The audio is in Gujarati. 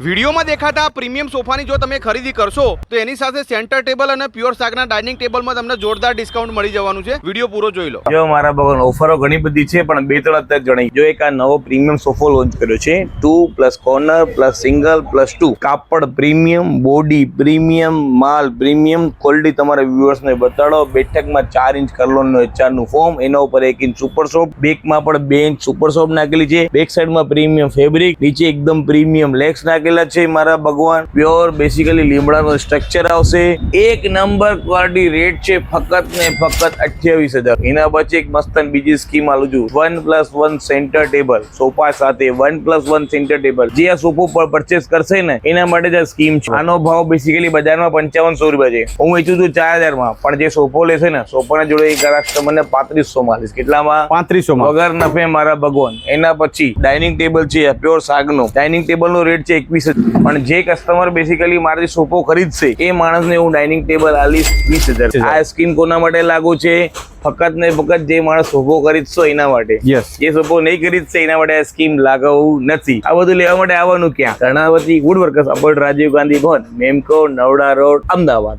વિડીયોમાં દેખાતા પ્રીમિયમ સોફાની જો તમે ખરીદી કરશો તો એની સાથે સેન્ટર ટેબલ અને પ્યોર સાગના ડાઇનિંગ ટેબલમાં તમને જોરદાર ડિસ્કાઉન્ટ મળી જવાનું છે. વિડીયો પૂરો જોઈ લો. જો મારા ભગવાન ઓફરો ઘણી બધી છે પણ બે ત્રણ અત્યારે જણાવી. જો એક આ નવો પ્રીમિયમ સોફો લોન્ચ કર્યો છે 2 + કોર્નર + સિંગલ + 2 કાપડ પ્રીમિયમ, બોડી પ્રીમિયમ, માલ પ્રીમિયમ, ક્વોલિટી તમારા વ્યુઅર્સ ને બતાડો. બેઠકમાં 4 ઇંચ કરલોન નો HR નું ફોર્મ, એના ઉપર 1 ઇંચ સુપર સોફ્ટ, બેકમાં પણ 2 ઇંચ સુપર સોફ્ટ નાખેલી છે. બેક સાઈડમાં પ્રીમિયમ ફેબ્રિક, નીચે એકદમ પ્રીમિયમ લેગ્સ નાખેલા છે. મારા ભગવાન પ્યોર બેસિકલી લીમડાનો સ્ટ્રક્ચર આવશે. એક નંબર ક્વોલિટી રેટ છે ફક્ત ને ફક્ત 28,000. એના પછી એક મસ્ત બીજી સ્કીમ આલું છું 1+1 સેન્ટર ટેબલ સોફા સાથે 1+1 સેન્ટર ટેબલ. જે આ સોફો પર પરચેસ કરશે ને એના માટે જ આ સ્કીમ છે. આનો ભાવ બેસિકલી બજારમાં 5500 રૂપિયા છે. હું વેચું છું 4000 માં, પણ જે સોફો લેશે ને સોફાના જોડે એક કસ્ટમરને 3500 માં લઈશ. કેટલામાં? 3500 માં વગર નફે મારા ભગવાન. એના પછી ડાઇનિંગ ટેબલ છે પ્યોર સાગનો. ડાઇનિંગ ટેબલ નો રેટ છે 21,000, પણ જે કસ્ટમર બેસિકલી મારાથી સોફો ખરીદશે એ માણસને હું ડાઇનિંગ ટેબલ આલીશ 20,000. આ સ્કીમ કોના માટે લાગુ છે? ફક્ત ને ફક્ત જે માણસ સોફો ખરીદશો એના માટે. જે સોફો નહીં ખરીદશે એના માટે આ સ્કીમ લાગુ નથી. આ બધું લેવા માટે આવવાનું ક્યાં? Karnavati wood workers, opposite Rajiv Gandhi Bhavan, Memco, Navda road, Ahmedabad.